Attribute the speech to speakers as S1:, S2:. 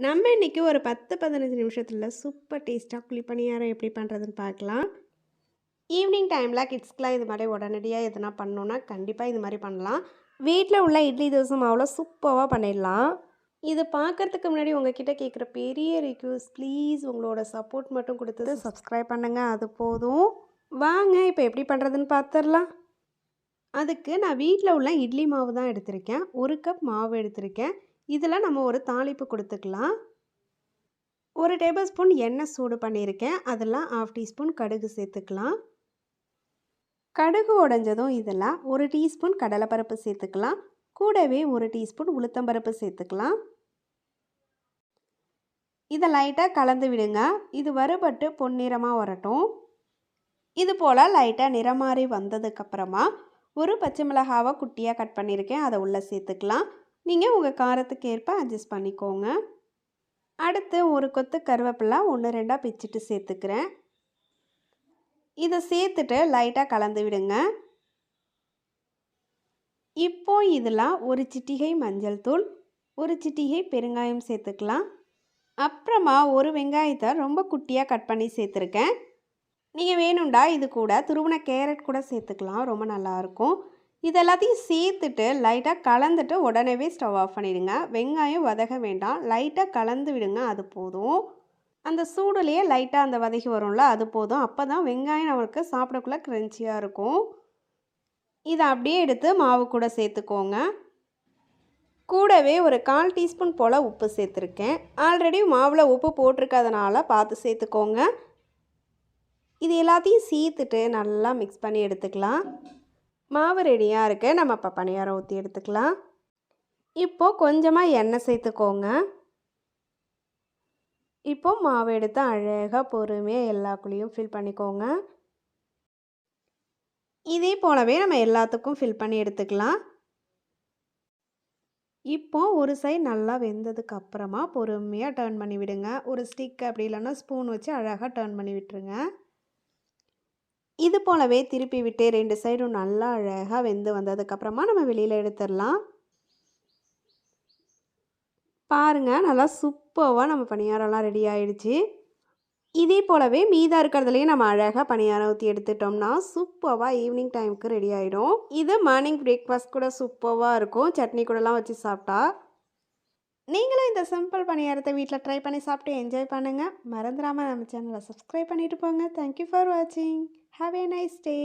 S1: நம்ம இன்றைக்கி ஒரு 10-15 நிமிஷத்தில் சூப்பர் டேஸ்ட்டாக குழிப்பணியாரம் எப்படி பண்ணுறதுன்னு பார்க்கலாம். ஈவினிங் டைமில் கிட்ஸ்க்கெலாம் இது மாதிரி உடனடியாக எதுனா பண்ணோன்னா கண்டிப்பாக இது மாதிரி பண்ணலாம். வீட்டில் உள்ள இட்லி தோசை மாவில் சூப்பராக பண்ணிடலாம். இது பார்க்குறதுக்கு முன்னாடி உங்ககிட்ட கேட்குற பெரிய ரிக்வெஸ்ட், ப்ளீஸ் உங்களோட சப்போர்ட் மட்டும் கொடுத்து சப்ஸ்கிரைப் பண்ணுங்கள், அது போதும். வாங்க இப்போ எப்படி பண்ணுறதுன்னு பார்த்துடலாம். அதுக்கு நான் வீட்டில் உள்ள இட்லி மாவு தான் எடுத்திருக்கேன். 1 கப் மாவு எடுத்திருக்கேன். இதில் நம்ம ஒரு தாளிப்பு கொடுத்துக்கலாம். 1 டேபிள் ஸ்பூன் எண்ணெய் சூடு பண்ணியிருக்கேன். அதில் 1/2 டீஸ்பூன் கடுகு சேர்த்துக்கலாம். கடுகு உடைஞ்சதும் இதில் 1 டீஸ்பூன் கடலைப்பருப்பு சேர்த்துக்கலாம். கூடவே 1 டீஸ்பூன் உளுத்தம்பருப்பு சேர்த்துக்கலாம். இதை லைட்டாக கலந்து விடுங்க. இது வறுபட்டு பொன்னிறமாக வரட்டும். இது போல் லைட்டாக நிறம் மாறி வந்ததுக்கப்புறமா ஒரு பச்சை மிளகாவை குட்டியாக கட் பண்ணியிருக்கேன், அதை உள்ளே சேர்த்துக்கலாம். நீங்கள் உங்கள் காரத்துக்கு ஏற்ப அட்ஜஸ்ட் பண்ணிக்கோங்க. அடுத்து ஒரு கொத்து கருவேப்பிலை 1-2 பிச்சுட்டு சேர்த்துக்கிறேன். இதை சேர்த்துட்டு லைட்டாக கலந்து விடுங்க. இப்போ இதில் ஒரு சிட்டிகை மஞ்சள் தூள், ஒரு சிட்டிகை பெருங்காயம் சேர்த்துக்கலாம். அப்புறமா ஒரு வெங்காயத்தை ரொம்ப குட்டியாக கட் பண்ணி சேர்த்துருக்கேன். நீங்கள் வேணும்டா இது கூட துருவின கேரட் கூட சேர்த்துக்கலாம், ரொம்ப நல்லாயிருக்கும். இது எல்லாத்தையும் சேர்த்துட்டு லைட்டாக கலந்துட்டு உடனே ஸ்டவ் ஆஃப் பண்ணிவிடுங்க. வெங்காயம் வதக வேண்டாம், லைட்டாக கலந்து விடுங்க, அது போதும். அந்த சூடுலேயே லைட்டாக அந்த வதக்கி வரும்ல, அது போதும். அப்போ தான் வெங்காயம் நம்மளுக்கு சாப்பிடக்குள்ள க்ரன்ச்சியாக இருக்கும். இதை அப்படியே எடுத்து மாவு கூட சேர்த்துக்கோங்க. கூடவே ஒரு 1/4 டீஸ்பூன் போல் உப்பு சேர்த்துருக்கேன். ஆல்ரெடி மாவில் உப்பு போட்டிருக்கிறதுனால பார்த்து சேர்த்துக்கோங்க. இது எல்லாத்தையும் சேர்த்துட்டு நல்லா மிக்ஸ் பண்ணி எடுத்துக்கலாம். மாவு ரெடியாக இருக்குது. நம்ம இப்போ பணியாரம் ஊற்றி எடுத்துக்கலாம். இப்போது கொஞ்சமாக எண்ணெய் சேர்த்துக்கோங்க. இப்போது மாவு எடுத்து அழகாக பொறுமையாக எல்லாக்குள்ளேயும் ஃபில் பண்ணிக்கோங்க. இதே போலவே நம்ம எல்லாத்துக்கும் ஃபில் பண்ணி எடுத்துக்கலாம். இப்போது ஒரு சைடு நல்லா வெந்ததுக்கு அப்புறமா பொறுமையாக டர்ன் பண்ணி விடுங்க. ஒரு ஸ்டிக் அப்படி இல்லைன்னா ஸ்பூன் வச்சு அழகாக டர்ன் பண்ணி விட்டுருங்க. இது போலவே திருப்பி விட்டு 2 சைடும் நல்லா அழகாக வெந்து வந்ததுக்கப்புறமா நம்ம வெளியில் எடுத்துடலாம். பாருங்கள், நல்லா சூப்பராக நம்ம பணியாரம்லாம் ரெடி ஆகிடுச்சு. இதே போலவே மீதம் இருக்கிறதுலையும் நம்ம அழகாக பணியாரம் ஊற்றி எடுத்துட்டோம்னா சூப்பராக ஈவினிங் டைமுக்கு ரெடி ஆகிடும். இது மார்னிங் பிரேக்ஃபாஸ்ட் கூட சூப்பராக இருக்கும், சட்னி கூடலாம் வச்சு சாப்பிட்டா. நீங்களும் இந்த சிம்பிள் பணியாரத்தை வீட்டில் ட்ரை பண்ணி சாப்பிட்டு என்ஜாய் பண்ணுங்கள். மறந்துடாமல் நம்ம சேனலை சப்ஸ்கிரைப் பண்ணிவிட்டு போங்க. தேங்க்யூ ஃபார் வாட்சிங். Have a nice day.